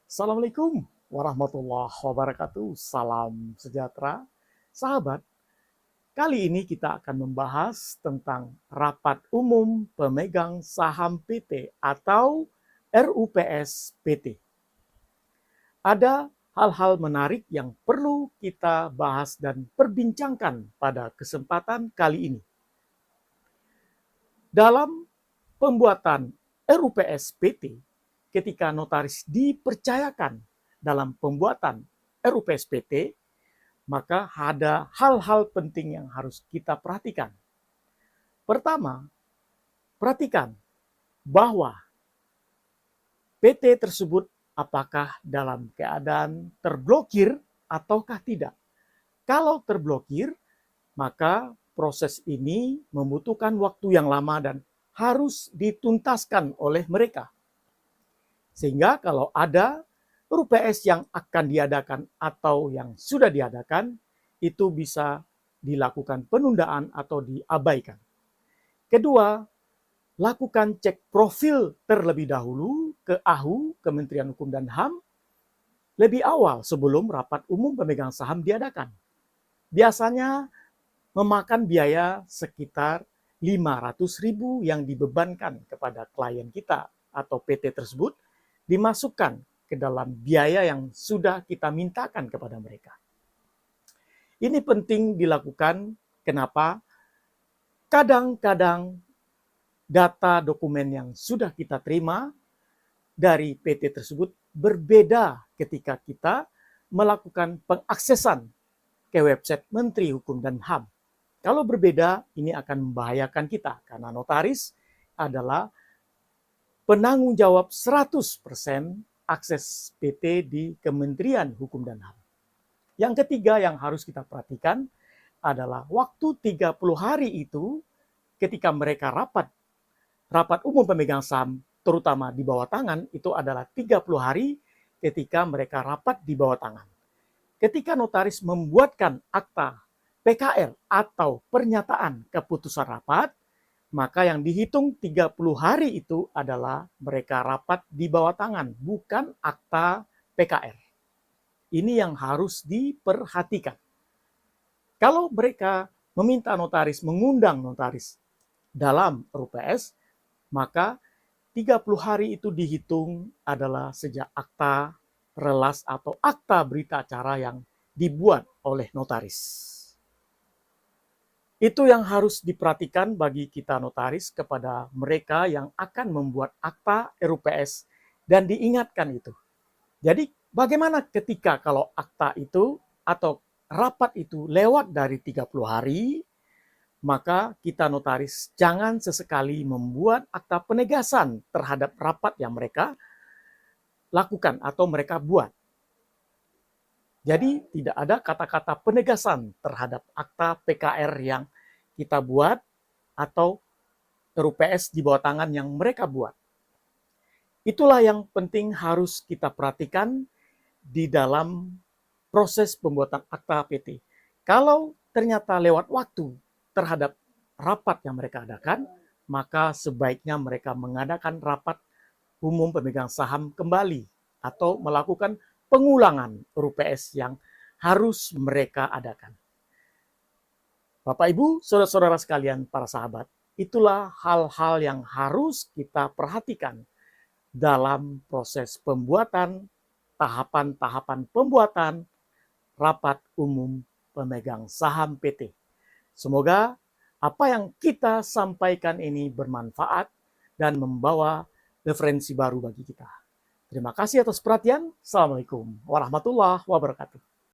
Assalamualaikum warahmatullahi wabarakatuh. Salam sejahtera. Sahabat, kali ini kita akan membahas tentang Rapat Umum Pemegang Saham PT atau RUPS PT. Ada hal-hal menarik yang perlu kita bahas dan perbincangkan pada kesempatan kali ini. Dalam pembuatan RUPS PT, ketika notaris dipercayakan dalam pembuatan RUPS PT, maka ada hal-hal penting yang harus kita perhatikan. Pertama, perhatikan bahwa PT tersebut apakah dalam keadaan terblokir ataukah tidak. Kalau terblokir, maka proses ini membutuhkan waktu yang lama dan harus dituntaskan oleh mereka. Sehingga kalau ada RUPS yang akan diadakan atau yang sudah diadakan, itu bisa dilakukan penundaan atau diabaikan. Kedua, lakukan cek profil terlebih dahulu ke AHU, Kementerian Hukum dan HAM, lebih awal sebelum rapat umum pemegang saham diadakan. Biasanya memakan biaya sekitar 500.000 yang dibebankan kepada klien kita atau PT tersebut, dimasukkan ke dalam biaya yang sudah kita mintakan kepada mereka. Ini penting dilakukan, kenapa? Kadang-kadang data dokumen yang sudah kita terima dari PT tersebut berbeda ketika kita melakukan pengaksesan ke website Menteri Hukum dan HAM. Kalau berbeda, ini akan membahayakan kita karena notaris adalah penanggung jawab 100% akses PT di Kementerian Hukum dan HAM. Yang ketiga yang harus kita perhatikan adalah waktu 30 hari itu ketika mereka rapat umum pemegang saham terutama di bawah tangan itu adalah 30 hari ketika mereka rapat di bawah tangan. Ketika notaris membuatkan akta PKR atau pernyataan keputusan rapat, maka yang dihitung 30 hari itu adalah mereka rapat di bawah tangan, bukan akta PKR. Ini yang harus diperhatikan. Kalau mereka meminta notaris, mengundang notaris dalam RUPS, maka 30 hari itu dihitung adalah sejak akta relas atau akta berita acara yang dibuat oleh notaris. Itu yang harus diperhatikan bagi kita notaris kepada mereka yang akan membuat akta RUPS dan diingatkan itu. Jadi bagaimana ketika kalau akta itu atau rapat itu lewat dari 30 hari, maka kita notaris jangan sesekali membuat akta penegasan terhadap rapat yang mereka lakukan atau mereka buat. Jadi tidak ada kata-kata penegasan terhadap akta PKR yang kita buat atau RUPS di bawah tangan yang mereka buat. Itulah yang penting harus kita perhatikan di dalam proses pembuatan akta PT. Kalau ternyata lewat waktu terhadap rapat yang mereka adakan, maka sebaiknya mereka mengadakan rapat umum pemegang saham kembali atau melakukan pengulangan RUPS yang harus mereka adakan. Bapak, Ibu, saudara-saudara sekalian, para sahabat, itulah hal-hal yang harus kita perhatikan dalam proses pembuatan, tahapan-tahapan pembuatan rapat umum pemegang saham PT. Semoga apa yang kita sampaikan ini bermanfaat dan membawa referensi baru bagi kita. Terima kasih atas perhatian. Assalamualaikum warahmatullahi wabarakatuh.